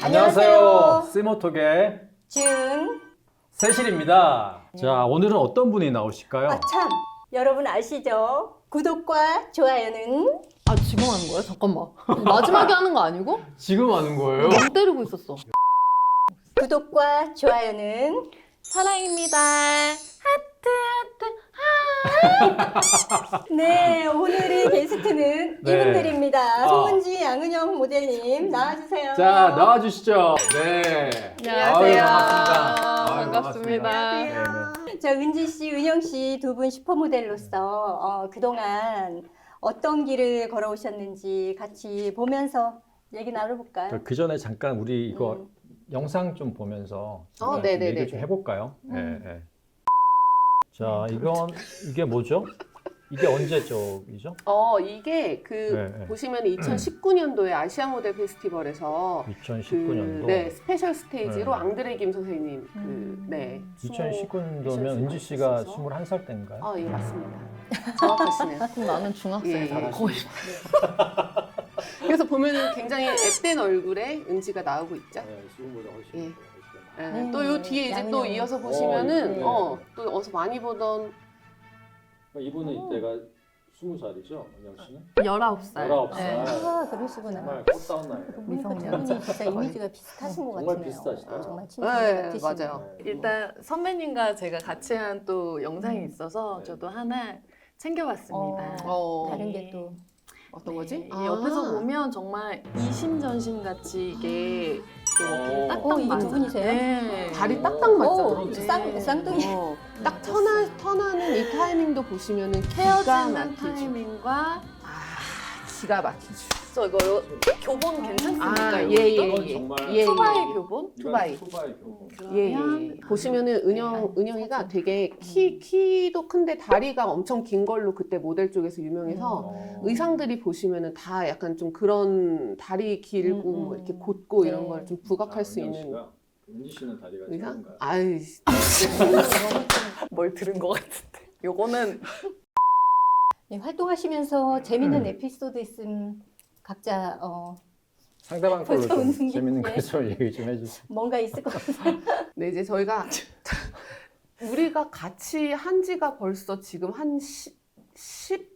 안녕하세요. 스모톡의 준. 세실입니다. 자, 오늘은 어떤 분이 나오실까요? 참, 여러분 아시죠? 구독과 좋아요는 지금 하는 거야? 잠깐만. 마지막에 하는 거 아니고? 지금 하는 거예요? 멍 때리고 있었어. 구독과 좋아요는 사랑입니다. 네, 오늘의 게스트는 네. 이분들입니다. 송은지, 양은영 모델님 나와주세요. 자, 나와주시죠. 네. 안녕하세요. 아유, 반갑습니다. 반갑습니다. 자, 은지 씨, 은영 씨 두 분 슈퍼모델로서 그동안 어떤 길을 걸어오셨는지 같이 보면서 얘기 나눠볼까요? 그 전에 잠깐 우리 이거 영상 좀 보면서 잠깐 네네네. 얘기 좀 해볼까요? 네. 자, 이게 뭐죠? 이게 언제 쪽이죠? 이게 네. 보시면 2019년도에 아시아 모델 페스티벌에서 2019년도. 네, 스페셜 스테이지로 네. 앙드레 김 선생님 2019년도면 은지 씨가 21살 때인가요? 예, 맞습니다. 정확하시네요. 그럼 나는 중학생이다. 예. 거의. 그래서 보면은 굉장히 앳된 얼굴에 은지가 나오고 있죠. 네, 지금보다 훨씬. 예. 네, 또 요 뒤에 이제 또 양념. 이어서 보시면은 네. 또 어서 많이 보던 이분은 이때가 20살이죠, 은영 씨는? 19살. 19살. 네. 아, 그러시구나. 정말 꽃다운 나이. 미성년. 진짜 이미지가 비슷하신 것 정말 같네요. 비슷하시다. 정말 친구 네, 같으시네요. 맞아요. 일단 선배님과 제가 같이 한 또 영상이 있어서 네. 저도 하나 챙겨봤습니다. 다른 게 또. 어떤 거지? 네, 이 옆에서 보면 정말 이심전심 같이 이게 이렇게 딱딱 이게 맞아. 두 분이세요? 네. 다리 딱딱 맞죠? 네. 쌍둥이. 딱 턴하는 이 타이밍도 보시면은 기가 헤어지는 막히죠. 타이밍과 기가 막히죠. 저 이거 교본 괜찮습니까? 예, 이것도? 예. 정말 예, 투바이 예. 교본? 투바이. 투바이 교본. 예, 그러면 예. 보시면은 은영이가 되게 키도 큰데 다리가 엄청 긴 걸로 그때 모델 쪽에서 유명해서 의상들이 보시면은 다 약간 좀 그런 다리 길고 뭐 이렇게 곧고 이런 네. 걸 좀 부각할 수 있는 은지 씨는 다리가 의상? 짧은가요? 아이, 뭘 들은 것 같은데. 요거는 네, 활동하시면서 재밌는 에피소드 있음 각자 상대방 걸로 좀 웃는 게- 재밌는 예. 거 좀 얘기 좀 해주세요. 뭔가 있을 것 같아요. 네, 이제 저희가 우리가 같이 한 지가 벌써 지금 한 10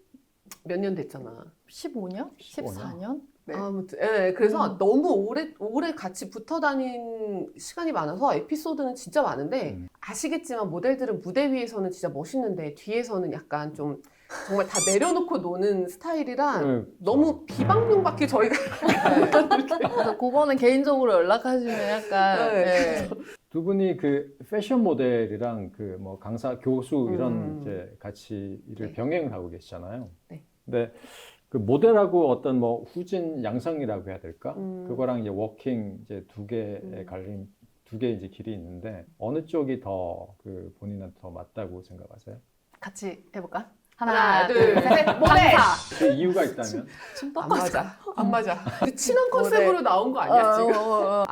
몇 년 됐잖아. 15년? 14년? 네. 아무튼, 예, 그래서 너무 오래 같이 붙어 다닌 시간이 많아서 에피소드는 진짜 많은데, 아시겠지만 모델들은 무대 위에서는 진짜 멋있는데, 뒤에서는 약간 좀, 정말 다 내려놓고 노는 스타일이라, 너무 비방용밖에 저희가. 그래서 그거는 개인적으로 연락하시면 약간 네. 네. 두 분이 그 패션 모델이랑 그 뭐 강사, 교수 이런 이제 같이 일을 네. 병행을 하고 계시잖아요. 네. 근데 그 모델하고 어떤 뭐 후진 양성이라고 해야 될까? 음. 그거랑 이제 워킹 이제 두 개의 갈림, 두 개의 이제 길이 있는데 어느 쪽이 더 그 본인한테 더 맞다고 생각하세요? 같이 해볼까? 하나, 둘, 셋, 모델! 그 이유가 있다면? 안 맞아. 안 맞아. 친한 컨셉으로 나온 거 아니야, 지금?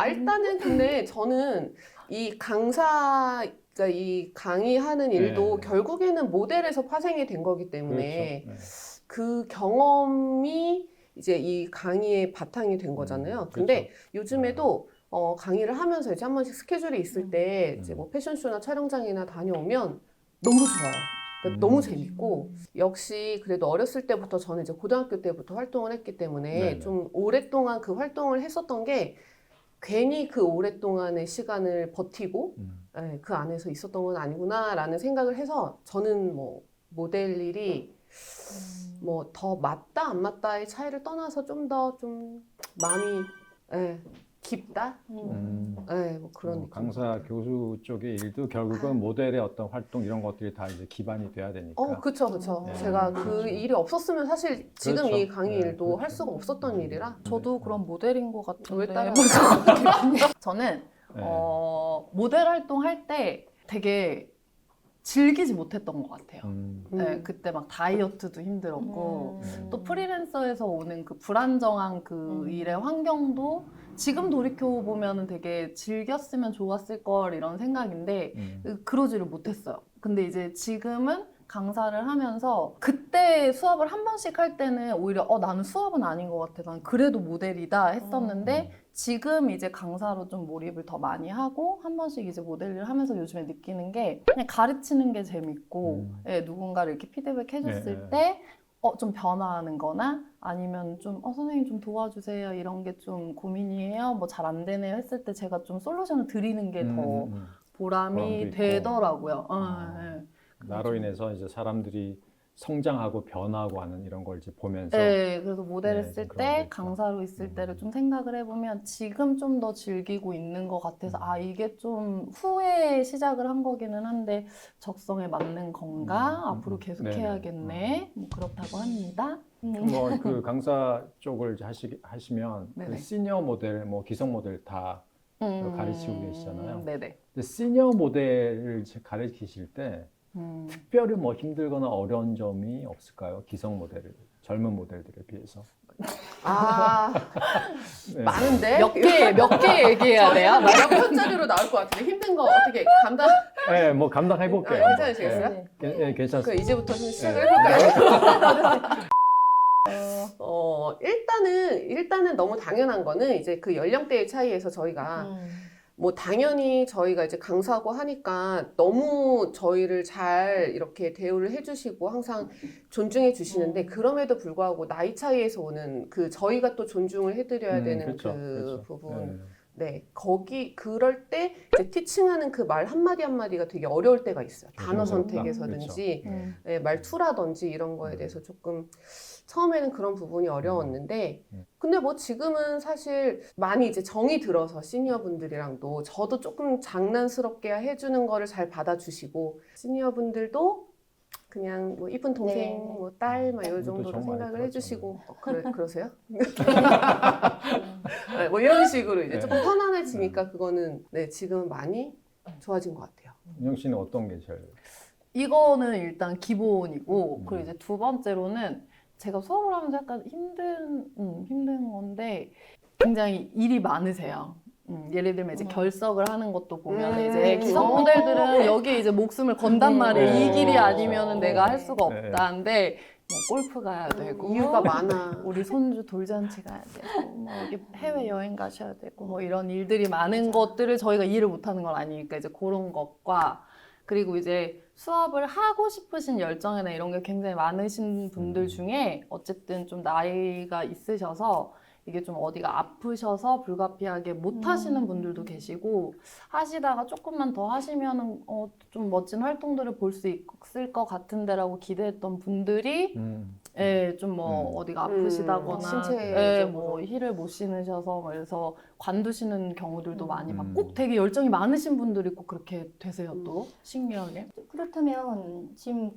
일단은 근데 저는 이 그러니까 이 강의하는 일도 네. 결국에는 모델에서 파생이 된 거기 때문에 그렇죠. 그 경험이 이제 이 강의의 바탕이 된 거잖아요. 근데 요즘에도 강의를 하면서 이제 한 번씩 스케줄이 있을 때 이제 뭐 패션쇼나 촬영장이나 다녀오면 너무 좋아요. 그러니까 너무 재밌고 역시 그래도 어렸을 때부터 저는 이제 고등학교 때부터 활동을 했기 때문에 네네. 좀 오랫동안 그 활동을 했었던 게 괜히 그 오랫동안의 시간을 버티고 예, 그 안에서 있었던 건 아니구나라는 생각을 해서 저는 뭐 모델 일이 뭐 더 맞다 안 맞다의 차이를 떠나서 좀 더 좀 마음이 깊다? 뭐 그런 느낌. 강사, 교수 쪽의 일도 결국은 모델의 어떤 활동 이런 것들이 다 이제 기반이 돼야 되니까. 그쵸. 네. 제가 그 일이 없었으면 사실 지금 그렇죠. 이 강의 네, 일도 그렇죠. 할 수가 없었던 일이라. 저도 그런 모델인 것 같은데 왜 따라? 저는 네. 모델 활동할 때 되게 즐기지 못했던 것 같아요. 네, 그때 막 다이어트도 힘들었고 또 프리랜서에서 오는 그 불안정한 그 일의 환경도 지금 돌이켜보면 되게 즐겼으면 좋았을 걸 이런 생각인데 그러지를 못했어요. 근데 이제 지금은 강사를 하면서 그때 수업을 한 번씩 할 때는 오히려 나는 수업은 아닌 것 같아. 난 그래도 모델이다 했었는데 지금 이제 강사로 좀 몰입을 더 많이 하고 한 번씩 이제 모델을 하면서 요즘에 느끼는 게 그냥 가르치는 게 재밌고 예, 누군가를 이렇게 피드백 해줬을 때 좀 변화하는 거나 아니면 좀 선생님 좀 도와주세요 이런 게 좀 고민이에요 뭐 잘 안 되네요 했을 때 제가 좀 솔루션을 드리는 게 더 보람이 보람도 있고. 되더라고요. 예. 나로 인해서 이제 사람들이 성장하고 변화하고 하는 이런 걸 이제 보면서 네, 그래서 모델 네, 했을 좀 그런 게 때 있죠. 강사로 있을 때를 좀 생각을 해보면 지금 좀 더 즐기고 있는 것 같아서 이게 좀 후에 시작을 한 거기는 한데 적성에 맞는 건가? 앞으로 계속 네네. 해야겠네. 뭐 그렇다고 합니다. 뭐 그 강사 쪽을 이제 하시면 그 네네. 시니어 모델, 뭐 기성 모델 다 가르치고 계시잖아요. 네네. 근데 시니어 모델을 이제 가르치실 때 특별히 뭐 힘들거나 어려운 점이 없을까요? 기성 모델, 젊은 모델들에 비해서. 아, 네. 많은데? 몇 개 얘기해야 돼요? 몇 편짜리로 나올 것 같은데 힘든 거 어떻게 감당? 네, 뭐 감당해 볼게요. 괜찮으시겠어요? 네, 네, 괜찮습니다. 그 이제부터 좀 시작을 네. 해볼까요? 일단은 너무 당연한 거는 이제 그 연령대의 차이에서 저희가 뭐 당연히 저희가 이제 강사하고 하니까 너무 저희를 잘 이렇게 대우를 해주시고 항상 존중해 주시는데 그럼에도 불구하고 나이 차이에서 오는 그 저희가 또 존중을 해드려야 되는 그렇죠, 그 그렇죠. 부분. 네. 네, 그럴 때 이제 티칭하는 그 말 한마디 한마디가 되게 어려울 때가 있어요. 단어 어렵다. 선택에서든지, 그렇죠. 네, 말투라든지 이런 거에 대해서 조금 처음에는 그런 부분이 어려웠는데, 근데 뭐 지금은 사실 많이 이제 정이 들어서 시니어 분들이랑도 저도 조금 장난스럽게 해주는 거를 잘 받아주시고, 시니어 분들도 그냥 뭐 이쁜 동생, 네. 뭐 딸, 막 이 우리도 정도로 정 많이 생각을 해주시고, 들었잖아요. 그러세요? 네, 뭐 이런 식으로 이제 네. 조금 편안해지니까 그거는 네, 지금은 많이 좋아진 것 같아요. 은영 씨는 어떤 게 제일? 이거는 일단 기본이고 그리고 이제 두 번째로는 제가 수업을 하면서 약간 힘든 건데 굉장히 일이 많으세요. 예를 들면 이제 결석을 하는 것도 보면 이제 기성 모델들은 여기에 이제 목숨을 건단 말이에요. 이 길이 아니면은 내가 할 수가 네. 없다는데 뭐 골프 가야 되고 이유가 많아. 우리 손주 돌잔치 가야 되고 뭐 여기 해외 여행 가셔야 되고 뭐 이런 일들이 많은 것들을 저희가 이해를 못하는 건 아니니까 이제 그런 것과 그리고 이제 수업을 하고 싶으신 열정이나 이런 게 굉장히 많으신 분들 중에 어쨌든 좀 나이가 있으셔서 이게 좀 어디가 아프셔서 불가피하게 못 하시는 분들도 계시고 하시다가 조금만 더 하시면은 좀 멋진 활동들을 볼 수 있을 것 같은데라고 기대했던 분들이 예, 좀 뭐 어디가 아프시다거나 신체적으로. 예, 뭐 힐을 못 신으셔서 그래서 관두시는 경우들도 많이 막 꼭 되게 열정이 많으신 분들이 꼭 그렇게 되세요 또 신기하게. 그렇다면 지금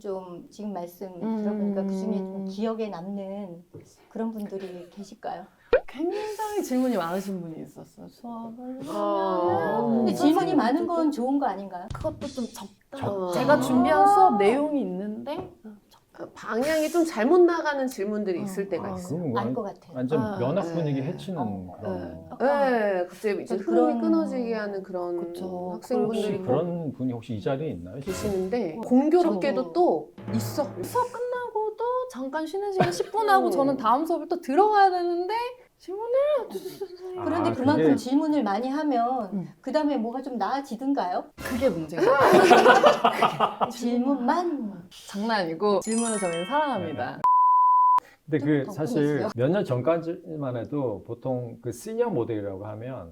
말씀 들어보니까 그중에 좀 기억에 남는 그런 분들이 계실까요? 굉장히 질문이 많으신 분이 있었어요. 수업을 근데 질문이 많은 건 좋은 거 아닌가요? 그것도 좀 적다. 적다. 제가 준비한 수업 내용이 있는데 방향이 좀 잘못 나가는 질문들이 있을 때가 있어요. 그건 알 것 같아요. 완전 면학 분위기 네. 해치는 그런. 네, 갑자기 이제 그런- 흐름이 끊어지게 하는 그런 그쵸. 학생분들이 혹시 꼭 그런 분이 혹시 이 자리에 있나요? 계시는데 공교롭게도 또 있어. 수업 끝나고도 잠깐 쉬는 시간 10분 하고 저는 다음 수업을 또 들어가야 되는데 질문을 그런데 아, 그만큼 그게- 질문을 많이 하면 그 다음에 뭐가 좀 나아지든가요? 그게 문제가 질문만. 장난 아니고 질문을 저희는 사랑합니다. 근데 그 더 사실 보내주세요. 몇 년 전까지만 해도 보통 그 시니어 모델이라고 하면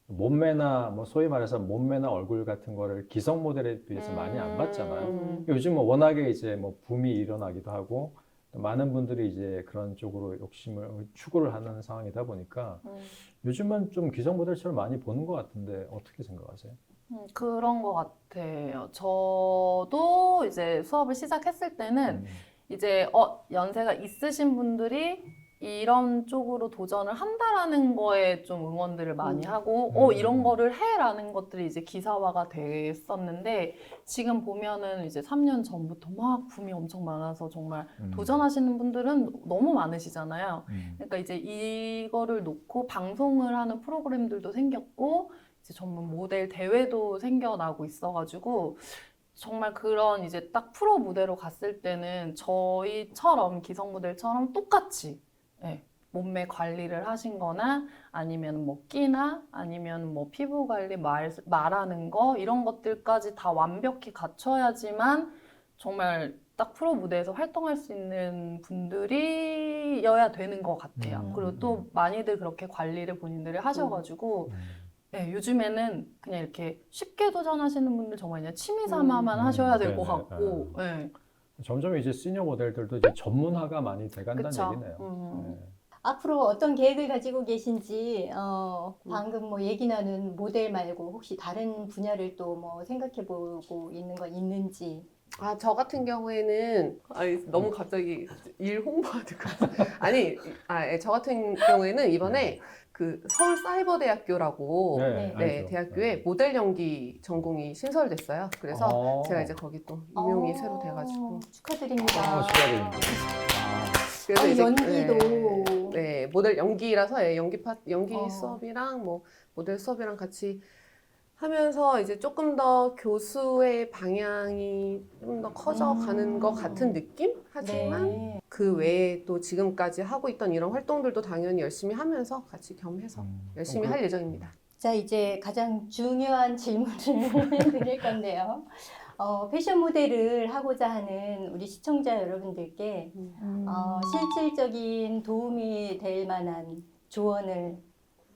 몸매나 뭐 소위 말해서 몸매나 얼굴 같은 거를 기성 모델에 비해서 많이 안 봤잖아요. 요즘은 워낙에 이제 뭐 붐이 일어나기도 하고 많은 분들이 이제 그런 쪽으로 욕심을 추구를 하는 상황이다 보니까 요즘은 좀 기성 모델처럼 많이 보는 것 같은데 어떻게 생각하세요? 그런 것 같아요. 저도 이제 수업을 시작했을 때는 이제 연세가 있으신 분들이 이런 쪽으로 도전을 한다라는 거에 좀 응원들을 많이 하고 이런 거를 해라는 것들이 이제 기사화가 됐었는데 지금 보면은 이제 3년 전부터 막 붐이 엄청 많아서 정말 도전하시는 분들은 너무 많으시잖아요. 그러니까 이제 이거를 놓고 방송을 하는 프로그램들도 생겼고 이제 전문 모델 대회도 생겨나고 있어가지고 정말 그런 이제 딱 프로 무대로 갔을 때는 저희처럼 기성 모델처럼 똑같이 예, 몸매 관리를 하신 거나 아니면 뭐 끼나 아니면 뭐 피부 관리 말하는 거 이런 것들까지 다 완벽히 갖춰야지만 정말 딱 프로 무대에서 활동할 수 있는 분들이어야 되는 것 같아요. 그리고 또 많이들 그렇게 관리를 본인들이 하셔가지고 네, 요즘에는 그냥 이렇게 쉽게 도전하시는 분들 정말 그냥 취미 삼아만 하셔야 될 것 네네. 같고 네. 점점 이제 시니어 모델들도 이제 전문화가 많이 돼간다는 그쵸. 얘기네요. 네. 앞으로 어떤 계획을 가지고 계신지 방금 뭐 얘기 나눈 모델 말고 혹시 다른 분야를 또 뭐 생각해보고 있는 거 있는지. 아, 저 같은 경우에는 너무 갑자기 일 홍보하는 거 저 같은 경우에는 이번에 그 서울사이버대학교라고 네, 네, 알죠. 대학교에 모델 연기 전공이 신설됐어요. 그래서 제가 이제 거기 또 임용이 새로 돼가지고 축하드립니다. 축하드립니다. 그래서 이제 연기도. 네, 모델 연기라서 연기 어. 수업이랑 뭐 모델 수업이랑 같이 하면서 이제 조금 더 교수의 방향이 좀 더 커져가는 것 같은 느낌? 하지만 네. 그 외에 또 지금까지 하고 있던 이런 활동들도 당연히 열심히 하면서 같이 겸해서 열심히 할 예정입니다. 자, 이제 가장 중요한 질문을 드릴 건데요. 패션 모델을 하고자 하는 우리 시청자 여러분들께 실질적인 도움이 될 만한 조언을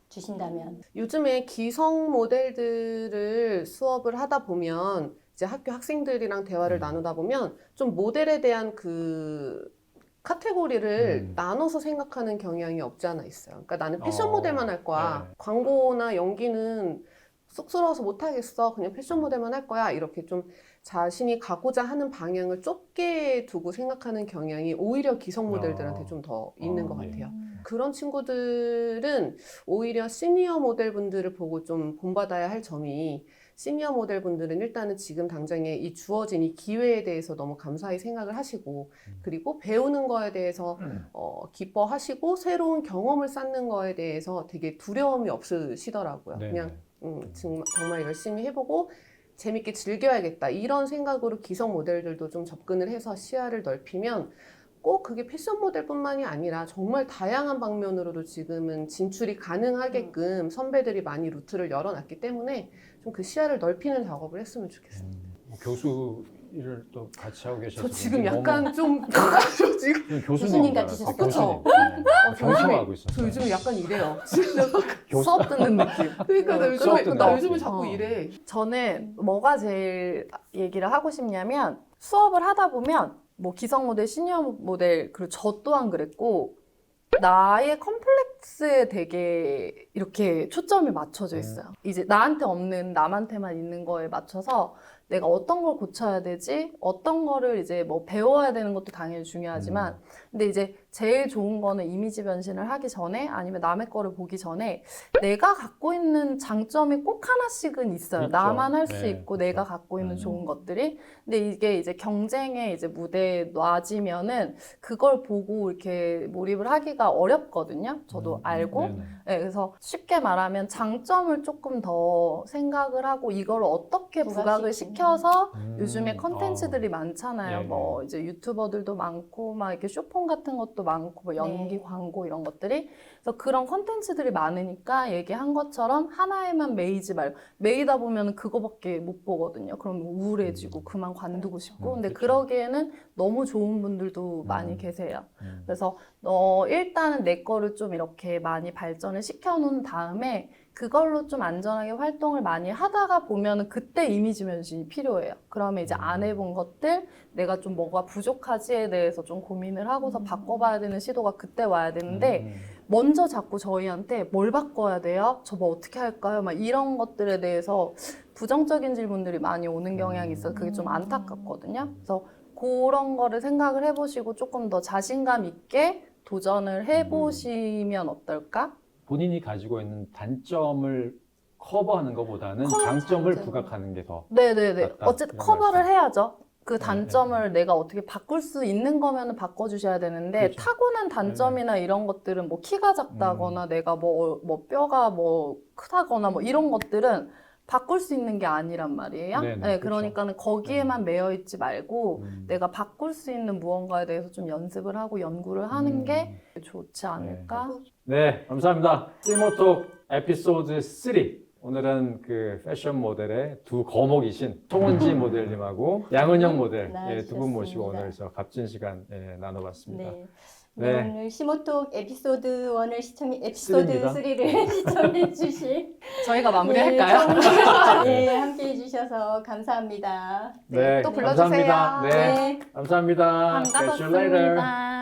주신다면. 요즘에 기성 모델들을 수업을 하다 보면 이제 학교 학생들이랑 대화를 나누다 보면 좀 모델에 대한 그 카테고리를 나눠서 생각하는 경향이 없지 않아 있어요. 그러니까 나는 패션 모델만 할 거야. 네. 광고나 연기는 쑥스러워서 못하겠어. 그냥 패션 모델만 할 거야. 이렇게 좀 자신이 가고자 하는 방향을 좁게 두고 생각하는 경향이 오히려 기성 모델들한테 좀 더 있는 것 예. 같아요. 그런 친구들은 오히려 시니어 모델분들을 보고 좀 본받아야 할 점이, 시니어 모델분들은 일단은 지금 당장에 이 주어진 이 기회에 대해서 너무 감사히 생각을 하시고, 그리고 배우는 거에 대해서 기뻐하시고 새로운 경험을 쌓는 거에 대해서 되게 두려움이 없으시더라고요. 네. 그냥 정말 열심히 해보고 재밌게 즐겨야겠다 이런 생각으로 기성 모델들도 좀 접근을 해서 시야를 넓히면 꼭 그게 패션 모델뿐만이 아니라 정말 다양한 방면으로도 지금은 진출이 가능하게끔 선배들이 많이 루트를 열어놨기 때문에 좀 그 시야를 넓히는 작업을 했으면 좋겠어요. 교수 일을 또 같이 하고 계셔서 저 지금 약간 좀 저 지금 교수님 같으셨어요. 교수님. 저 경청하고 있었어요. 저 요즘에 약간 이래요. 수업 듣는 느낌. 그러니까 수업 듣는 나 느낌. 요즘에 자꾸 이래. 저는 뭐가 제일 얘기를 하고 싶냐면 수업을 하다 보면 뭐 기성 모델, 시니어 모델 그리고 저 또한 그랬고 나의 컴플렉스에 되게 이렇게 초점이 맞춰져 있어요. 이제 나한테 없는 남한테만 있는 거에 맞춰서 내가 어떤 걸 고쳐야 되지? 어떤 거를 이제 뭐 배워야 되는 것도 당연히 중요하지만 근데 이제 제일 좋은 거는 이미지 변신을 하기 전에 아니면 남의 거를 보기 전에 내가 갖고 있는 장점이 꼭 하나씩은 있어요. 있죠. 나만 할 수 네, 있고 그렇죠. 내가 갖고 있는 좋은 것들이. 근데 이게 이제 경쟁의 이제 무대에 놔지면은 그걸 보고 이렇게 몰입을 하기가 어렵거든요. 저도 알고. 네네. 네, 그래서 쉽게 말하면 장점을 조금 더 생각을 하고 이걸 어떻게 부각을 시켜서 요즘에 컨텐츠들이 많잖아요. 예, 뭐 이제 유튜버들도 많고 막 이렇게 쇼폼 같은 것도 많고 뭐 연기, 네. 광고 이런 것들이. 그래서 그런 컨텐츠들이 많으니까 얘기한 것처럼 하나에만 매이지 말고 매이다 보면 그거밖에 못 보거든요. 그럼 우울해지고 그만 관두고 싶고. 근데 그쵸. 그러기에는 너무 좋은 분들도 많이 계세요. 그래서 일단은 내 거를 좀 이렇게 많이 발전을 시켜놓은 다음에 그걸로 좀 안전하게 활동을 많이 하다가 보면은 그때 이미지 변신이 필요해요. 그러면 이제 안 해본 것들, 내가 좀 뭐가 부족하지에 대해서 좀 고민을 하고서 바꿔봐야 되는 시도가 그때 와야 되는데 먼저 자꾸 저희한테 뭘 바꿔야 돼요? 저 뭐 어떻게 할까요? 막 이런 것들에 대해서 부정적인 질문들이 많이 오는 경향이 있어서 그게 좀 안타깝거든요. 그래서 그런 거를 생각을 해보시고 조금 더 자신감 있게 도전을 해보시면 어떨까? 본인이 가지고 있는 단점을 커버하는 것보다는 장점을 부각하는 게 더. 네네네. 맞다. 어쨌든 그런 커버를 말씀. 해야죠. 그 네, 단점을 내가 어떻게 바꿀 수 있는 거면은 바꿔주셔야 되는데 그렇죠. 타고난 단점이나 이런 것들은 뭐 키가 작다거나 내가 뭐 뼈가 뭐 크다거나 뭐 이런 것들은 바꿀 수 있는 게 아니란 말이에요. 네네, 네, 그렇죠. 그러니까는 거기에만 매여 있지 말고 음. 내가 바꿀 수 있는 무언가에 대해서 좀 연습을 하고 연구를 하는 게 좋지 않을까? 네, 감사합니다. 시모톡 에피소드 3. 오늘은 그 패션 모델의 두 거목이신 송은지 모델님하고 양은영 모델 두 분 모시고 나와주셨습니다. 오늘 저 값진 시간 나눠봤습니다. 네. 네. 네, 오늘 시모톡 에피소드 1을 에피소드 쓰리입니다. 3를 시청해 주신 저희가 마무리할까요? 네, 함께 해주셔서 감사합니다. 네, 또 불러주세요. 감사합니다. 네, 네. 감사합니다. Catch you later. 반가웠습니다.